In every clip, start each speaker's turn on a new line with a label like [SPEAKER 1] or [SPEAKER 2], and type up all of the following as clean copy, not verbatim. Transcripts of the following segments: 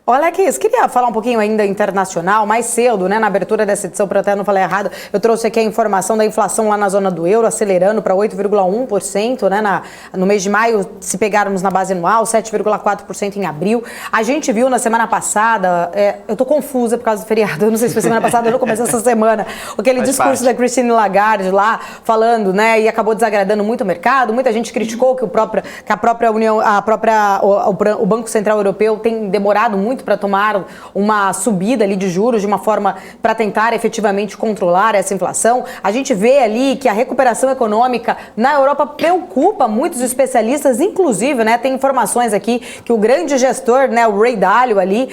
[SPEAKER 1] Olha aqui, eu queria falar um pouquinho ainda internacional, mais cedo, né, na abertura dessa edição, para eu até não falar errado, eu trouxe aqui a informação da inflação lá na zona do euro, acelerando para 8,1%, né, no mês de maio, se pegarmos na base anual, 7,4% em abril. A gente viu na semana passada, eu tô confusa por causa do feriado, eu não sei se foi semana passada ou no começo dessa semana, aquele discurso da Christine Lagarde lá, falando, né, e acabou desagradando muito o mercado, muita gente criticou que o Banco Central Europeu tem demorado muito para tomar uma subida ali de juros de uma forma para tentar efetivamente controlar essa inflação. A gente vê ali que a recuperação econômica na Europa preocupa muitos especialistas, inclusive, né, tem informações aqui que o grande gestor, né, o Ray Dalio ali,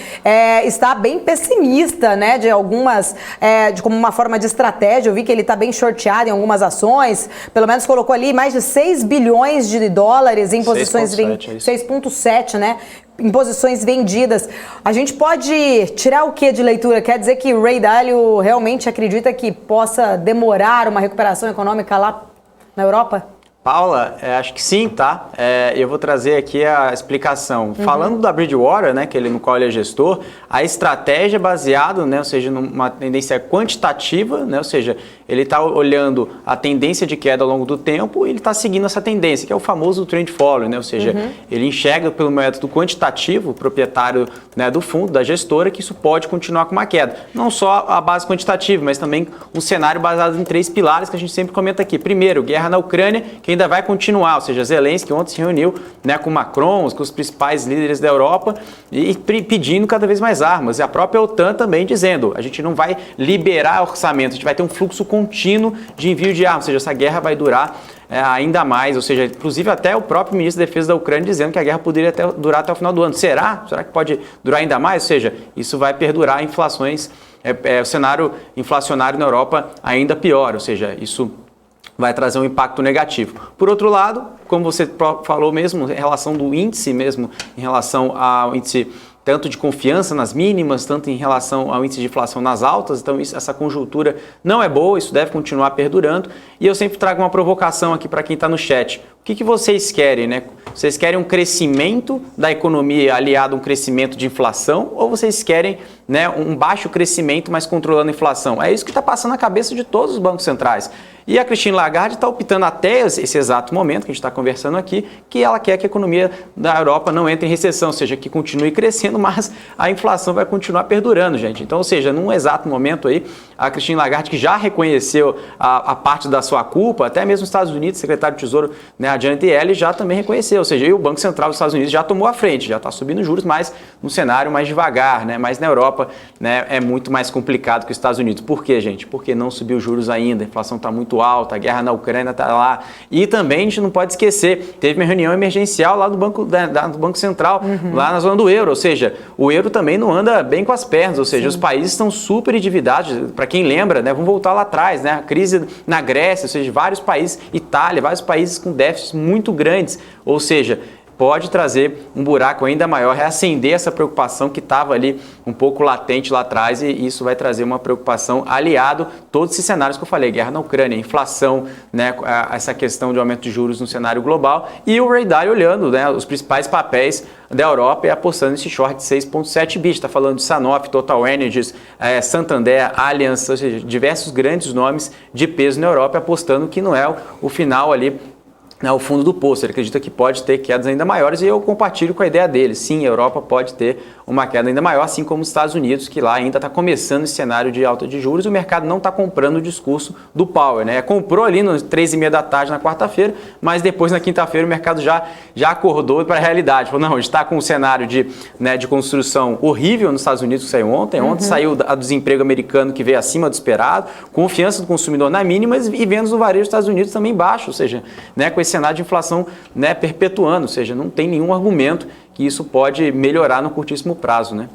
[SPEAKER 1] está bem pessimista, né, de como uma forma de estratégia. Eu vi que ele está bem shorteado em algumas ações, pelo menos colocou ali mais de 6 bilhões de dólares em posições 6,7, né? Em posições vendidas. A gente pode tirar o que de leitura? Quer dizer que o Ray Dalio realmente acredita que possa demorar uma recuperação econômica lá na Europa?
[SPEAKER 2] Paula, acho que sim, tá? Eu vou trazer aqui a explicação. Falando da Bridgewater, né, no qual ele é gestor, a estratégia é baseada, né, ou seja, numa tendência quantitativa, né, ou seja, ele está olhando a tendência de queda ao longo do tempo e ele está seguindo essa tendência, que é o famoso trend following, né, ou seja, ele enxerga pelo método quantitativo, o proprietário, né, do fundo, da gestora, que isso pode continuar com uma queda. Não só a base quantitativa, mas também um cenário baseado em 3 pilares que a gente sempre comenta aqui. Primeiro, guerra na Ucrânia, que ainda vai continuar, ou seja, Zelensky ontem se reuniu, né, com Macron, com os principais líderes da Europa e pedindo cada vez mais armas. E a própria OTAN também dizendo, a gente não vai liberar orçamento, a gente vai ter um fluxo contínuo de envio de armas, ou seja, essa guerra vai durar ainda mais, ou seja, inclusive até o próprio ministro da Defesa da Ucrânia dizendo que a guerra poderia durar até o final do ano. Será? Será que pode durar ainda mais? Ou seja, isso vai perdurar inflações, o cenário inflacionário na Europa ainda pior, ou seja, isso vai trazer um impacto negativo. Por outro lado, como você falou mesmo, em relação do índice mesmo, em relação ao índice tanto de confiança nas mínimas, tanto em relação ao índice de inflação nas altas, então essa conjuntura não é boa, isso deve continuar perdurando. E eu sempre trago uma provocação aqui para quem está no chat. O que vocês querem, né? Vocês querem um crescimento da economia aliado a um crescimento de inflação ou vocês querem, né, um baixo crescimento, mas controlando a inflação? É isso que está passando na cabeça de todos os bancos centrais. E a Christine Lagarde está optando até esse exato momento que a gente está conversando aqui, que ela quer que a economia da Europa não entre em recessão, ou seja, que continue crescendo, mas a inflação vai continuar perdurando, gente. Então, ou seja, num exato momento aí, a Christine Lagarde, que já reconheceu a parte da sua culpa, até mesmo os Estados Unidos, secretário de Tesouro, né, a Janet Yellen, já também reconheceu, ou seja, e o Banco Central dos Estados Unidos já tomou a frente, já está subindo juros, mas num cenário mais devagar, né, mas na Europa, né, é muito mais complicado que os Estados Unidos. Por quê, gente? Porque não subiu os juros ainda, a inflação está muito alta, a guerra na Ucrânia está lá. E também a gente não pode esquecer, teve uma reunião emergencial lá do Banco Central, lá na zona do euro, ou seja, o euro também não anda bem com as pernas, ou seja, os países estão super endividados. Para quem lembra, né, vamos voltar lá atrás, né, a crise na Grécia, ou seja, vários países, Itália, vários países com déficits muito grandes, ou seja, pode trazer um buraco ainda maior, reacender essa preocupação que estava ali um pouco latente lá atrás, e isso vai trazer uma preocupação aliado a todos esses cenários que eu falei, guerra na Ucrânia, inflação, né, essa questão de aumento de juros no cenário global, e o Ray Dalio olhando, né, os principais papéis da Europa e apostando nesse short de 6,7 bi. Está falando de Sanofi, Total Energies, Santander, Allianz, ou seja, diversos grandes nomes de peso na Europa, apostando que não é o final ali, o fundo do poço. Ele acredita que pode ter quedas ainda maiores e eu compartilho com a ideia dele. Sim, a Europa pode ter uma queda ainda maior, assim como os Estados Unidos, que lá ainda está começando esse cenário de alta de juros e o mercado não está comprando o discurso do Powell, né? Comprou ali nos 3h30 da tarde na quarta-feira, mas depois na quinta-feira o mercado já acordou para a realidade. Falou, não, a gente está com um cenário de construção horrível nos Estados Unidos que saiu ontem. Ontem saiu o desemprego americano que veio acima do esperado, confiança do consumidor na mínima e vendas do varejo dos Estados Unidos também baixo, ou seja, né, com esse cenário de inflação, né, perpetuando, ou seja, não tem nenhum argumento que isso pode melhorar no curtíssimo prazo, né?